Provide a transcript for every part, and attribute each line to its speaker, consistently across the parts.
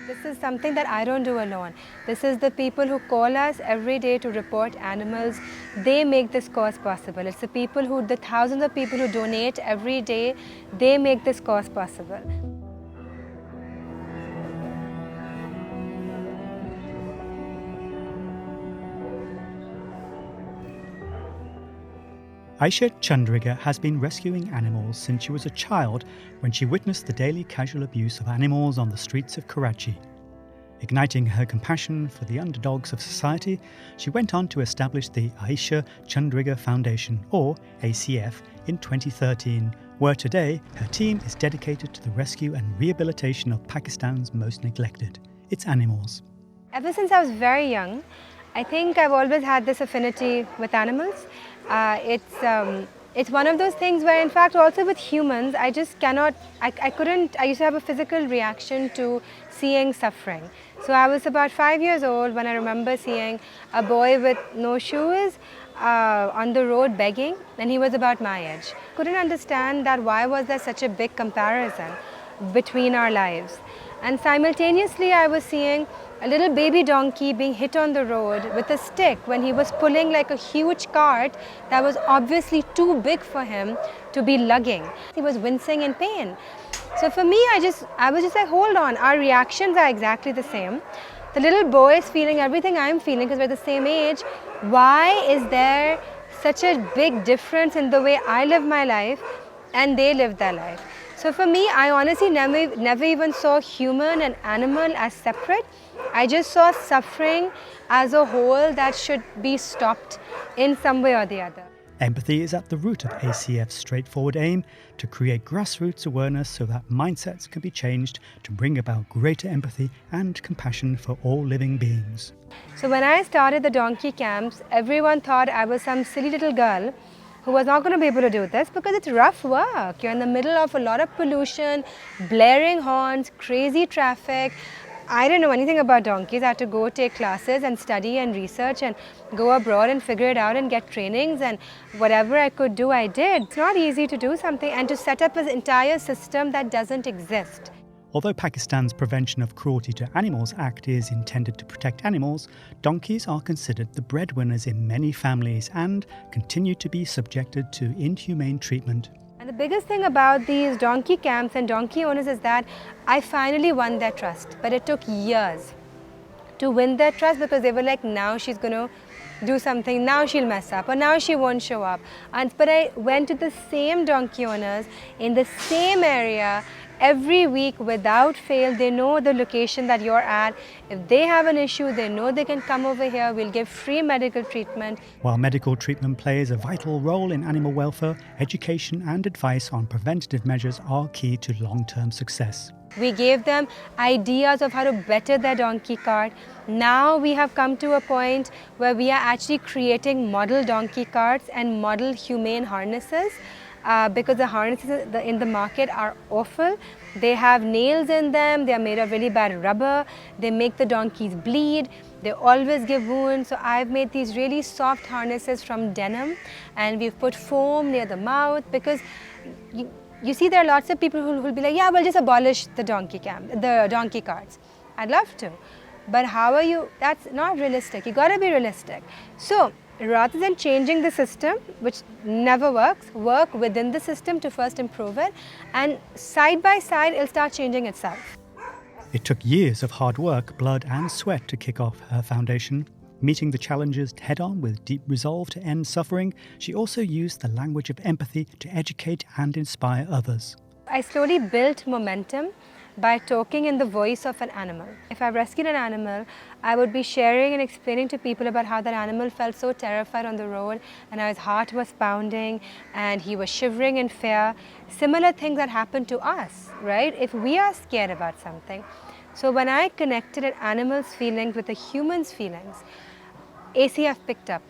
Speaker 1: This is something that I don't do alone. This is the people who call us every day to report animals. They make this cause possible. It's the thousands of people who donate every day. They make this cause possible.
Speaker 2: Aisha Chandriga has been rescuing animals since she was a child when she witnessed the daily casual abuse of animals on the streets of Karachi. Igniting her compassion for the underdogs of society, she went on to establish the Aisha Chandriga Foundation, or ACF, in 2013, where today her team is dedicated to the rescue and rehabilitation of Pakistan's most neglected, its animals.
Speaker 1: Ever since I was very young, I think I've always had this affinity with animals. It's one of those things where, in fact, also with humans, I just cannot, I used to have a physical reaction to seeing suffering. So I was about 5 years old when I remember seeing a boy with no shoes on the road begging, and he was about my age. Couldn't understand that why was there such a big comparison between our lives. And simultaneously I was seeing a little baby donkey being hit on the road with a stick when he was pulling like a huge cart that was obviously too big for him to be lugging. He was wincing in pain. So for me, I was just like, hold on, our reactions are exactly the same. The little boy is feeling everything I'm feeling because we're the same age. Why is there such a big difference in the way I live my life and they live their life? So for me, I honestly never even saw human and animal as separate. I just saw suffering as a whole that should be stopped in some way or the other.
Speaker 2: Empathy is at the root of ACF's straightforward aim to create grassroots awareness so that mindsets can be changed to bring about greater empathy and compassion for all living beings.
Speaker 1: So when I started the donkey camps, everyone thought I was some silly little girl who was not going to be able to do this because it's rough work. You're in the middle of a lot of pollution, blaring horns, crazy traffic. I didn't know anything about donkeys. I had to go take classes and study and research and go abroad and figure it out and get trainings, and whatever I could do, I did. It's not easy to do something and to set up an entire system that doesn't exist.
Speaker 2: Although Pakistan's Prevention of Cruelty to Animals Act is intended to protect animals, donkeys are considered the breadwinners in many families and continue to be subjected to inhumane treatment.
Speaker 1: And the biggest thing about these donkey camps and donkey owners is that I finally won their trust, but it took years to win their trust because they were like, now she's going to do something, now she'll mess up, or now she won't show up. But I went to the same donkey owners in the same area every week without fail. They know the location that you're at. If they have an issue, they know they can come over here. We'll give free medical treatment.
Speaker 2: While medical treatment plays a vital role in animal welfare, education and advice on preventative measures are key to long-term success.
Speaker 1: We gave them ideas of how to better their donkey cart. Now we have come to a point where we are actually creating model donkey carts and model humane harnesses. Because the harnesses in the market are awful. They have nails in them, they are made of really bad rubber, they make the donkeys bleed, they always give wounds. So I've made these really soft harnesses from denim, and we've put foam near the mouth because you see there are lots of people who will be like, yeah, we'll just abolish the donkey carts. I'd love to, but that's not realistic. You gotta be realistic. So rather than changing the system, which never works, work within the system to first improve it, and side by side it'll start changing itself.
Speaker 2: It took years of hard work, blood and sweat to kick off her foundation. Meeting the challenges head-on with deep resolve to end suffering, she also used the language of empathy to educate and inspire others.
Speaker 1: I slowly built momentum by talking in the voice of an animal. If I rescued an animal, I would be sharing and explaining to people about how that animal felt so terrified on the road and how his heart was pounding and he was shivering in fear. Similar things that happen to us, right? If we are scared about something. So when I connected an animal's feelings with a human's feelings, ACF picked up.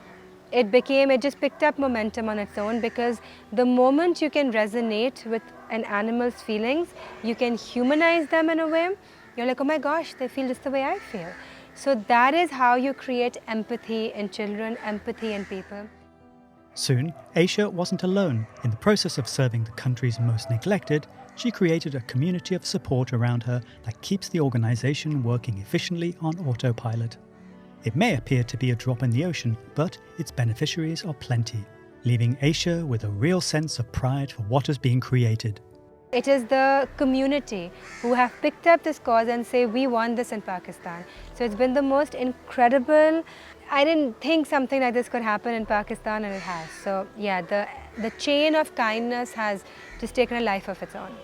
Speaker 1: It just picked up momentum on its own because the moment you can resonate with an animal's feelings, you can humanize them in a way. You're like, oh my gosh, they feel just the way I feel. So that is how you create empathy in children, empathy in people.
Speaker 2: Soon, Aisha wasn't alone. In the process of serving the country's most neglected, she created a community of support around her that keeps the organisation working efficiently on autopilot. It may appear to be a drop in the ocean, but its beneficiaries are plenty, leaving Aisha with a real sense of pride for what has been created.
Speaker 1: It is the community who have picked up this cause and say, we want this in Pakistan. So it's been the most incredible. I didn't think something like this could happen in Pakistan, and it has. So yeah, the chain of kindness has just taken a life of its own.